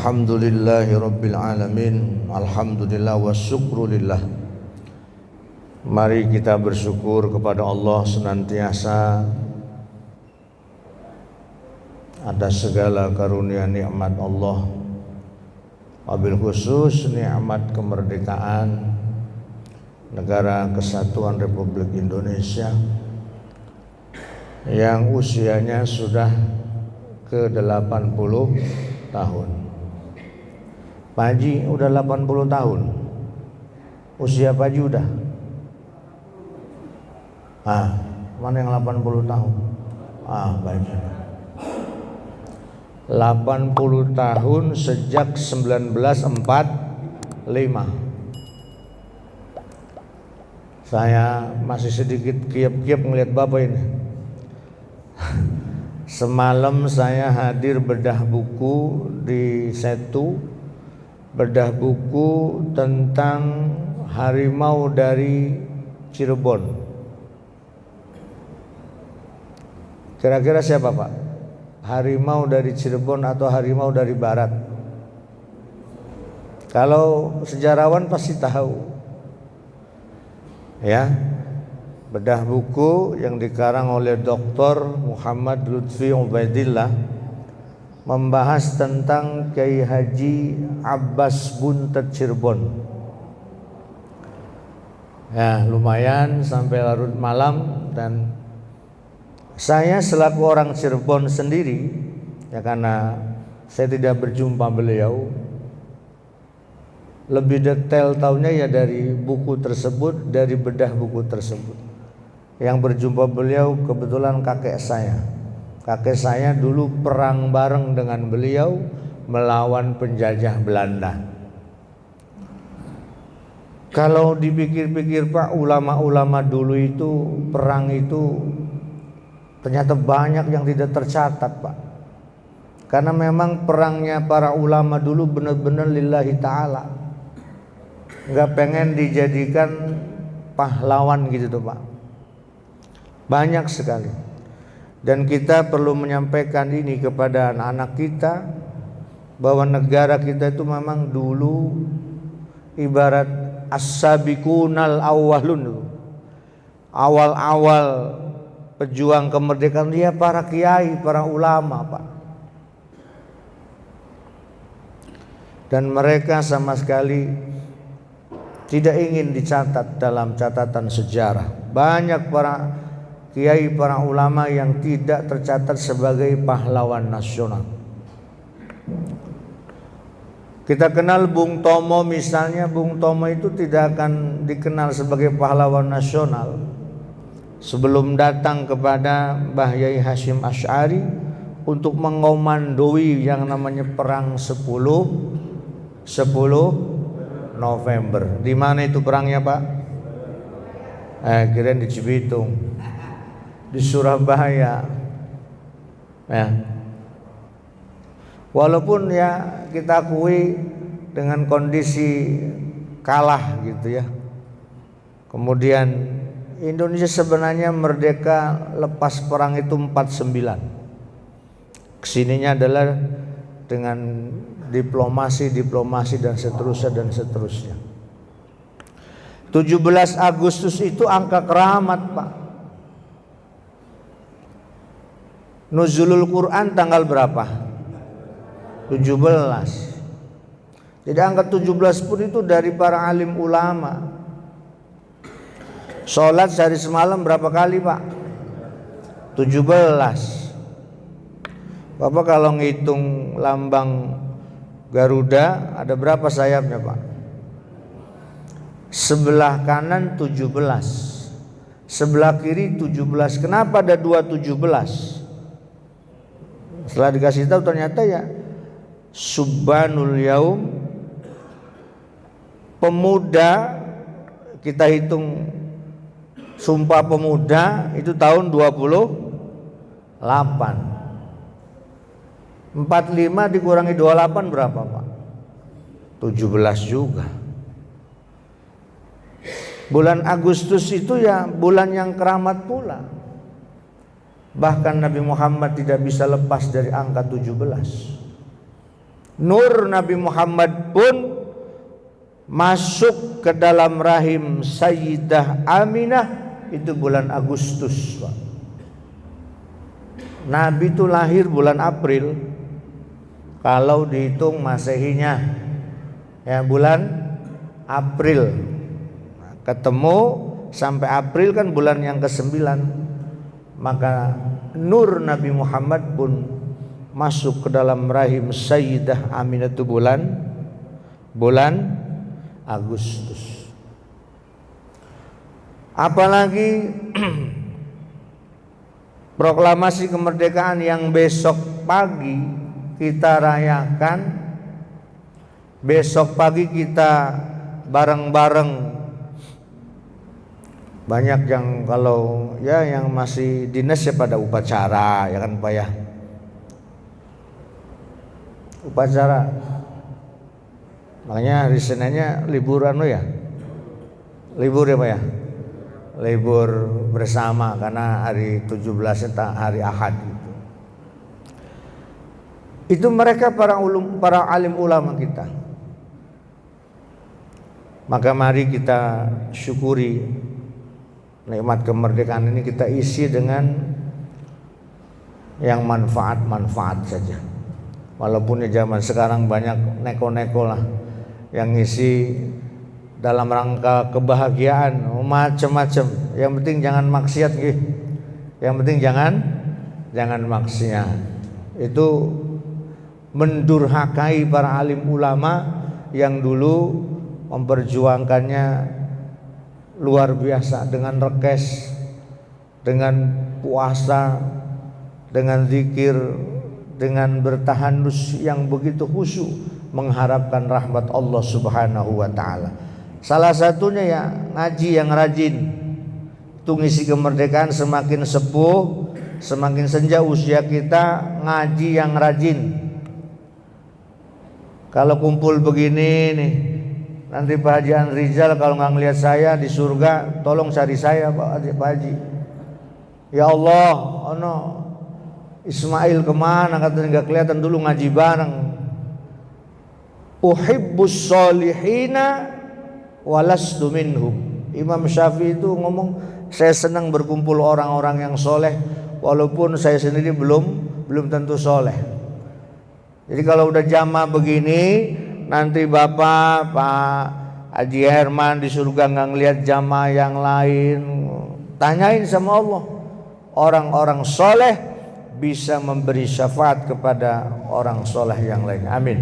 Alhamdulillahi Rabbil Alamin. Alhamdulillah wa syukrulillah. Mari kita bersyukur kepada Allah senantiasa atas segala karunia nikmat Allah, wabil khusus nikmat kemerdekaan Negara Kesatuan Republik Indonesia yang usianya sudah ke 80 tahun. Pak Haji udah 80 tahun. Usia Pak Haji udah? Mana yang 80 tahun? Baca. 80 tahun sejak 1945. Saya masih sedikit kiap-kiap ngelihat Bapak ini. Semalam saya hadir bedah buku di Setu, bedah buku tentang harimau dari Cirebon. Kira-kira siapa Pak? Harimau dari Cirebon atau harimau dari Barat? Kalau sejarawan pasti tahu. Ya, bedah buku yang dikarang oleh Dr. Muhammad Lutfi Ubaidillah membahas tentang Kiai Haji Abbas Buntet Cirebon. Ya, lumayan sampai larut malam, dan saya selaku orang Cirebon sendiri, ya karena saya tidak berjumpa beliau, lebih detail tahunya ya dari buku tersebut, dari bedah buku tersebut. Yang berjumpa beliau kebetulan kakek saya. Kakek saya dulu perang bareng dengan beliau melawan penjajah Belanda. Kalau dipikir-pikir Pak, ulama-ulama dulu itu perang itu ternyata banyak yang tidak tercatat Pak. Karena memang perangnya para ulama dulu benar-benar lillahi ta'ala, nggak pengen dijadikan pahlawan gitu tuh Pak. Banyak sekali. Dan kita perlu menyampaikan ini kepada anak-anak kita, bahwa negara kita itu memang dulu ibarat as-sabiqunal awwalun. Awal-awal pejuang kemerdekaan dia para kiai, para ulama Pak. Dan mereka sama sekali tidak ingin dicatat dalam catatan sejarah. Banyak para kiai, para ulama yang tidak tercatat sebagai pahlawan nasional. Kita kenal Bung Tomo misalnya. Bung Tomo itu tidak akan dikenal sebagai pahlawan nasional sebelum datang kepada Mbah Yai Hasyim Asy'ari untuk mengomandoi yang namanya perang 10 November. Di mana itu perangnya Pak? Kirain di Cibitung, di Surabaya. Ya. Walaupun ya kita akui dengan kondisi kalah gitu ya. Kemudian Indonesia sebenarnya merdeka lepas perang itu 49. Kesininya adalah dengan diplomasi dan seterusnya. 17 Agustus itu angka keramat Pak. Nuzulul Quran tanggal berapa? 17. Jadi angka 17 pun itu dari para alim ulama. Sholat sehari semalam berapa kali Pak? 17. Bapak kalau ngitung lambang Garuda ada berapa sayapnya Pak? Sebelah kanan 17, sebelah kiri 17. Kenapa ada 217? Setelah dikasih tahu ternyata ya Subhanul Yaum, pemuda, kita hitung Sumpah Pemuda itu tahun 28. 45 dikurangi 28 berapa Pak? 17 juga. Bulan Agustus itu ya bulan yang keramat pula. Bahkan Nabi Muhammad tidak bisa lepas dari angka 17. nur Nabi Muhammad pun masuk ke dalam rahim Sayyidah Aminah itu bulan Agustus, Pak. Nabi itu lahir bulan April kalau dihitung Masehinya, ya bulan April. Nah, ketemu sampai April kan bulan yang ke-9, maka nur Nabi Muhammad pun masuk ke dalam rahim Sayyidah Aminah itu bulan Agustus. Apalagi proklamasi kemerdekaan yang besok pagi kita rayakan, besok pagi kita bareng-bareng. Banyak yang kalau ya yang masih dinas ya pada upacara, ya kan Pak ya. Upacara. Makanya hari Seninnya libur ya. Libur ya Pak ya. Libur bersama karena hari 17-nya hari Ahad gitu. Itu mereka para alim ulama kita. Maka mari kita syukuri nikmat kemerdekaan ini, kita isi dengan yang manfaat-manfaat saja. Walaupun ya zaman sekarang banyak neko-neko lah yang ngisi dalam rangka kebahagiaan macam-macam. Yang penting jangan maksiat gitu. Yang penting jangan maksiat. Itu mendurhakai para alim ulama yang dulu memperjuangkannya luar biasa dengan rekes, dengan puasa, dengan zikir, dengan bertahanus yang begitu khusyuk mengharapkan rahmat Allah Subhanahu wa taala. Salah satunya ya ngaji yang rajin. Itu ngisi kemerdekaan semakin sepuh, semakin senja usia kita, ngaji yang rajin. Kalau kumpul begini nih, nanti Pak Haji Anrizal kalau nggak ngelihat saya di surga, tolong cari saya Pak Haji. Ya Allah, ono Ismail kemana? Katanya nggak kelihatan, dulu ngaji bareng. Uhibbus solihina walastu minhum. Imam Syafi'i itu ngomong, saya senang berkumpul orang-orang yang soleh walaupun saya sendiri belum tentu soleh. Jadi kalau udah jamaah begini, nanti Bapak Pak Haji Herman di surga nggak ngelihat jamaah yang lain, tanyain sama Allah. Orang-orang soleh bisa memberi syafaat kepada orang soleh yang lain. Amin.